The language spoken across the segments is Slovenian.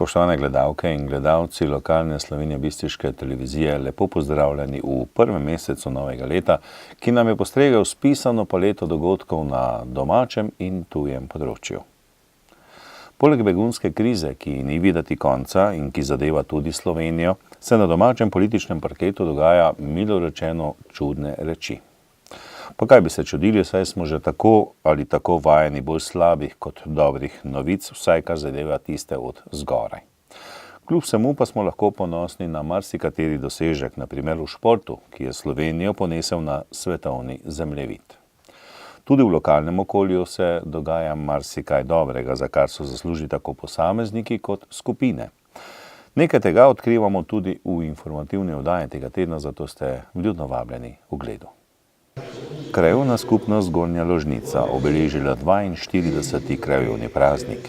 Spoštovane gledalke in gledalci lokalne slovenjebistriške televizije, lepo pozdravljeni v prvem mesecu novega leta, ki nam je postregel s pisano paleto dogodkov na domačem in tujem področju. Poleg begunske krize, ki ni videti konca in ki zadeva tudi Slovenijo, se na domačem političnem parketu dogaja, milo rečeno, čudne reči. Pa kaj bi se čudili, saj smo že tako ali tako vajeni bolj slabih kot dobrih novic, vsaj kar zadeva tiste od zgoraj. Kljub vsemu pa smo lahko ponosni na marsikateri dosežek, na primer v športu, ki je Slovenijo ponesel na svetovni zemljevid. Tudi v lokalnem okolju se dogaja marsikaj dobrega, za kar so zaslužili tako posamezniki kot skupine. Nekaj tega odkrivamo tudi v informativni oddaji tega tedna, zato ste vljudno vabljeni v gledu. Krajevna skupnost Zgornja Ložnica obeležila 42. krajevni praznik.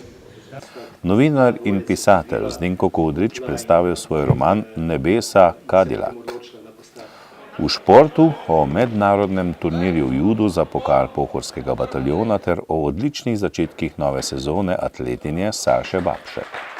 Novinar in pisatelj Zdenko Kodrič predstavil svoj roman Nebesa Kadilak. V športu o mednarodnem turnirju v judu za pokal pohorskega bataljona ter o odličnih začetkih nove sezone atletinje Saše Babšek.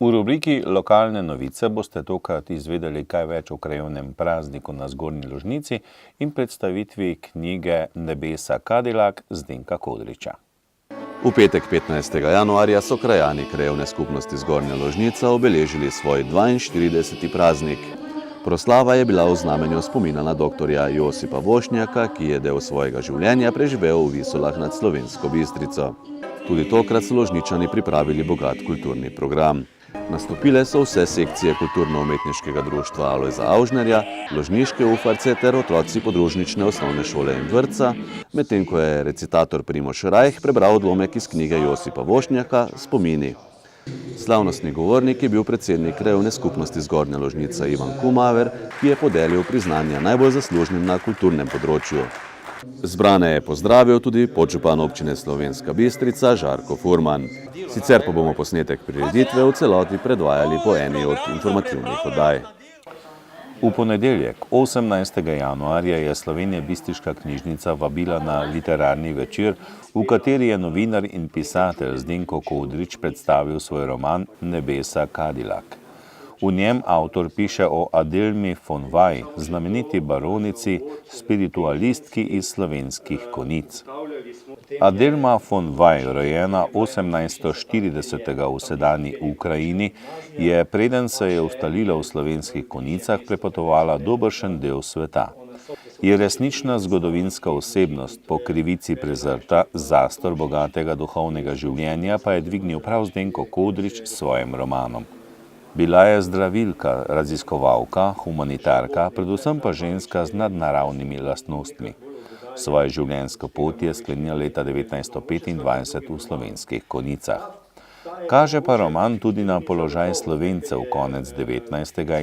V rubriki Lokalne novice boste tokrat izvedeli kaj več o krajevnem prazniku na Zgornji Ložnici in predstavitvi knjige Nebesa Kadilak Zdenka Kodriča. V petek 15. januarja so krajani krajevne skupnosti Zgornja Ložnica obeležili svoj 42. praznik. Proslava je bila v znamenju spomina na doktorja Josipa Vošnjaka, ki je del svojega življenja preživel v Visolah nad Slovensko Bistrico. Tudi tokrat so Ložničani pripravili bogat kulturni program. Nastopile so vse sekcije kulturno-umetniškega društva Alojza Avžnerja, ložniške ufarce ter otroci podružnične osnovne šole in vrtca, medtem ko je recitator Primož Rajh prebral odlomek iz knjige Josipa Vošnjaka Spomini. Slavnostni govornik je bil predsednik krajevne skupnosti Zgornja Ložnica Ivan Kumaver, ki je podelil priznanja najbolj zaslužnim na kulturnem področju. Zbrane je pozdravil tudi podžupan občine Slovenska Bistrica Žarko Furman. Sicer pa bomo posnetek prireditve v celoti predvajali po eni od informativnih oddaj. V ponedeljek, 18. januarja, je Slovenjebistriška knjižnica vabila na literarni večer, v kateri je novinar in pisatelj Zdenko Kodrič predstavil svoj roman Nebesa Kadilak. V njem avtor piše o Adelmi von Vaj, znameniti baronici, spiritualistki iz Slovenskih Konjic. Adelma von Vaj, rojena 1840. v sedanji Ukrajini, je, preden se je ustalila v Slovenskih Konjicah, prepotovala dobršen del sveta. Je resnična zgodovinska osebnost, po krivici prezrta, zastor bogatega duhovnega življenja pa je dvignil prav Zdenko Kodrič s svojim romanom. Bila je zdravilka, raziskovalka, humanitarka, predvsem pa ženska z nadnaravnimi lastnostmi. Svoje življenjsko pot je sklenila leta 1925 v Slovenskih Konjicah. Kaže pa roman tudi na položaj Slovencev konec 19.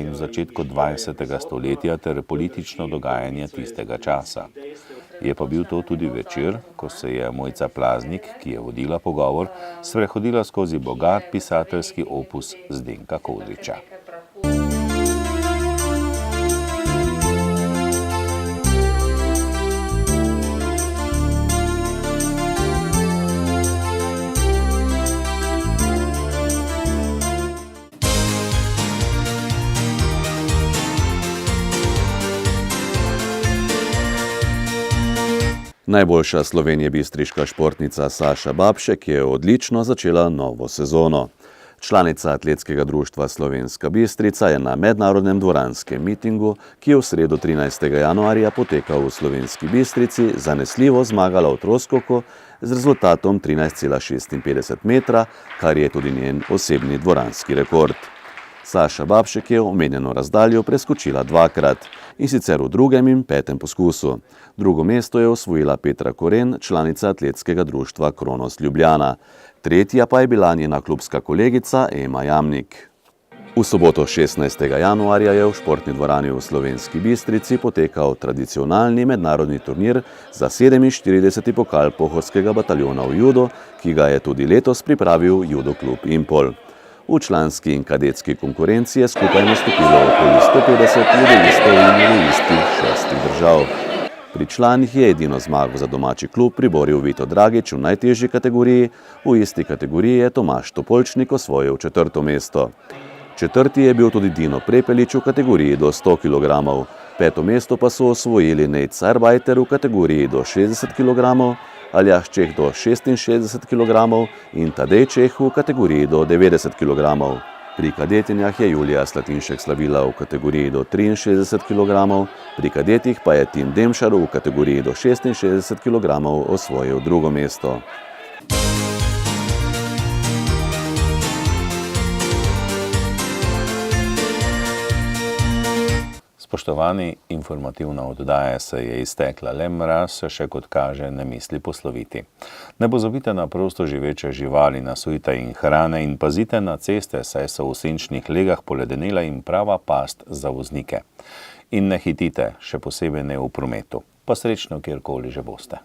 in v začetku 20. stoletja ter politično dogajanje tistega časa. Je pa bil to tudi večer, ko se je Mojca Plaznik, ki je vodila pogovor, sprehodila skozi bogat pisateljski opus Zdenka Kodriča. Najboljša slovenjebistriška športnica Saša Babšek je odlično začela novo sezono. Članica atletskega društva Slovenska Bistrica je na mednarodnem dvoranskem mitingu, ki je v sredo 13. januarja potekal v Slovenski Bistrici, zanesljivo zmagala v troskoku z rezultatom 13,56 metra, kar je tudi njen osebni dvoranski rekord. Saša Babšek je omenjeno razdaljo preskočila dvakrat, in sicer v drugem in petem poskusu. Drugo mesto je osvojila Petra Koren, članica atletskega društva Kronos Ljubljana. Tretja pa je bila njena klubska kolegica Ema Jamnik. V soboto 16. januarja je v športni dvorani v Slovenski Bistrici potekal tradicionalni mednarodni turnir za 47. pokal pohorskega bataljona v judo, ki ga je tudi letos pripravil judo klub Impol. V članski in kadetski konkurenci je skupaj nastopilo okoli 150 judoistov in judoistk 6 držav. Pri članih je edino zmago za domači klub priboril Vito Dragič v najtežji kategoriji, v isti kategoriji je Tomaž Topolčnik osvojil 4. mesto. 4. je bil tudi Dino Prepelič v kategoriji do 100 kg. 5. mesto pa so osvojili Nejc Arbajter v kategoriji do 60 kg, Aljaž Čeh do 66 kg in Tadej Čeh v kategoriji do 90 kg. Pri kadetinjah je Julija Slatinšek slavila v kategoriji do 63 kg, pri kadetih pa je Tim Demšar v kategoriji do 66 kg osvojil 2. mesto. Spoštovani, informativna oddaja se je iztekla, le mraz še kot kaže ne misli posloviti. Ne pozabite na prosto živeče živali, nasujte in hrane in pazite na ceste, saj so v senčnih legah poledenela in prava past za voznike. In ne hitite, še posebej ne v prometu. Pa srečno, kjerkoli že boste.